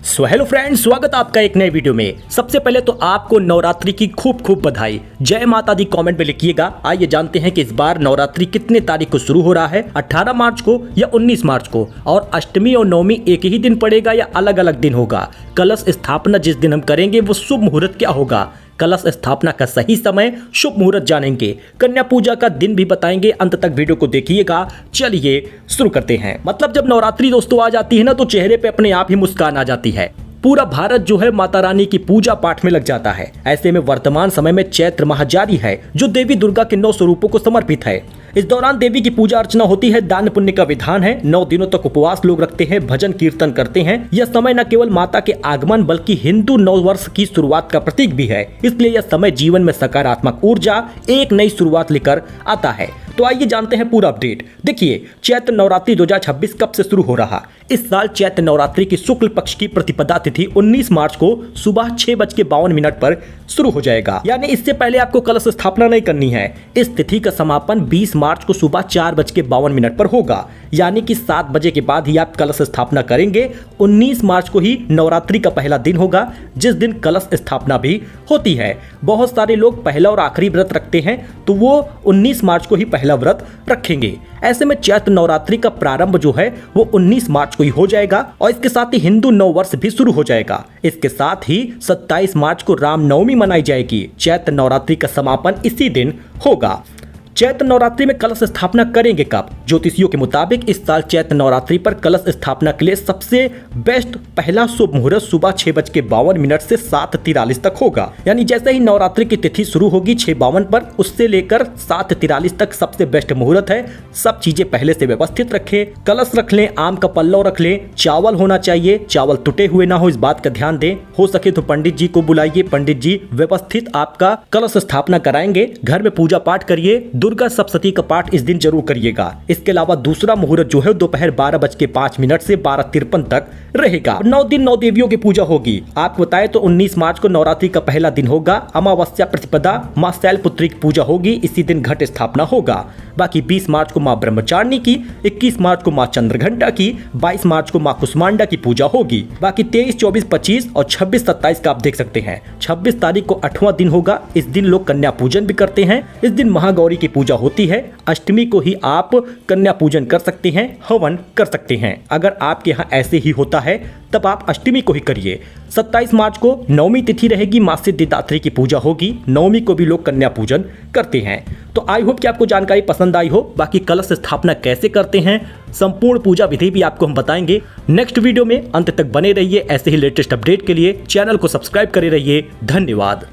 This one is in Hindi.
हेलो फ्रेंड्स, स्वागत है आपका एक नए वीडियो में। सबसे पहले तो आपको नवरात्रि की खूब खूब बधाई, जय माता दी कमेंट में लिखिएगा। आइए जानते हैं कि इस बार नवरात्रि कितने तारीख को शुरू हो रहा है, 18 मार्च को या 19 मार्च को, और अष्टमी और नवमी एक ही दिन पड़ेगा या अलग अलग दिन होगा। कलश स्थापना जिस दिन हम करेंगे वो शुभ मुहूर्त क्या होगा, कलश स्थापना का सही समय, शुभ मुहूर्त जानेंगे, कन्या पूजा का दिन भी बताएंगे। अंत तक वीडियो को देखिएगा। चलिए शुरू करते हैं। मतलब जब नवरात्रि दोस्तों आ जाती है ना, तो चेहरे पे अपने आप ही मुस्कान आ जाती है। पूरा भारत जो है माता रानी की पूजा पाठ में लग जाता है। ऐसे में वर्तमान समय में चैत्र माह जारी है, जो देवी दुर्गा के 9 स्वरूपों को समर्पित है। इस दौरान देवी की पूजा अर्चना होती है, दान पुण्य का विधान है। 9 दिनों तक उपवास लोग रखते हैं, भजन कीर्तन करते हैं। यह समय न केवल माता के आगमन बल्कि हिंदू नव वर्ष की शुरुआत का प्रतीक भी है। इसलिए यह समय जीवन में सकारात्मक ऊर्जा, एक नई शुरुआत लेकर आता है। तो आइए जानते हैं पूरा अपडेट। देखिए, चैत्र नवरात्रि 2026 कब से शुरू हो रहा। इस साल चैत्र नवरात्रि की शुक्ल पक्ष की प्रतिपदा तिथि 19 मार्च को सुबह 6:52 पर शुरू हो जाएगा। यानी इससे पहले आपको कलश स्थापना नहीं करनी है। इस तिथि का समापन 20 मार्च को सुबह 4:52 पर होगा। यानी कि 7 बजे के बाद ही आप कलश स्थापना करेंगे। 19 मार्च को ही नवरात्रि का पहला दिन होगा, जिस दिन कलश स्थापना भी होती है। बहुत सारे लोग पहला और आखिरी व्रत रखते हैं, तो वो 19 मार्च को ही पहला व्रत रखेंगे। ऐसे में चैत्र नवरात्रि का प्रारंभ जो है वो 19 मार्च को ही हो जाएगा, और इसके साथ ही हिंदू नव वर्ष भी शुरू हो जाएगा। इसके साथ ही 27 मार्च को रामनवमी मनाई जाएगी। चैत्र नवरात्रि का समापन इसी दिन होगा। चैत्र नवरात्रि में कलश स्थापना करेंगे कब? ज्योतिषियों के मुताबिक इस साल चैत्र नवरात्रि पर कलश स्थापना के लिए सबसे बेस्ट पहला शुभ मुहूर्त सुबह 6:52 से 7:43 तक होगा। यानी जैसे ही नवरात्रि की तिथि शुरू होगी 6:52 पर, उससे लेकर 7:43 तक सबसे बेस्ट मुहूर्त है। सब चीजें पहले से व्यवस्थित रखें, कलश रख लें, आम का पल्लव रख लें, चावल होना चाहिए, चावल टूटे हुए ना हो, इस बात का ध्यान दें। हो सके तो पंडित जी को बुलाइए, पंडित जी व्यवस्थित आपका कलश स्थापना कराएंगे। घर में पूजा पाठ करिए, दुर्गा सप्तशती का पाठ इस दिन जरूर करिएगा। इसके अलावा दूसरा मुहूर्त जो है दोपहर 12:05 से 12:53 तक रहेगा। 9 दिन 9 देवियों की पूजा होगी। आपको बताएं तो 19 मार्च को नवरात्रि का पहला दिन होगा। अमावस्या प्रतिपदा मां शैलपुत्री की पूजा होगी। इसी दिन घट स्थापना होगा। बाकी 20 मार्च को मां ब्रह्मचारिणी की, 21 मार्च को मां चंद्रघंटा की, 22 मार्च को मां कुष्मांडा की पूजा होगी। बाकी 23, 24, 25 और 26, 27 का आप देख सकते हैं। 26 तारीख को 8वां दिन होगा। इस दिन लोग कन्या पूजन भी करते हैं। इस दिन महागौरी की पूजा होती है। अष्टमी को ही आप कन्या पूजन कर सकते हैं, हवन कर सकते हैं। अगर आपके यहाँ ऐसे ही होता है तब आप अष्टमी को ही करिए। 27 मार्च को नवमी तिथि रहेगी, मां सिद्धिदात्री की पूजा होगी। नवमी को भी लोग कन्या पूजन करते हैं। तो आई होप कि आपको जानकारी पसंद आई हो। बाकी कलश स्थापना कैसे करते हैं, संपूर्ण पूजा विधि भी आपको हम बताएंगे नेक्स्ट वीडियो में। अंत तक बने रहिए। ऐसे ही लेटेस्ट अपडेट के लिए चैनल को सब्सक्राइब करे रहिए। धन्यवाद।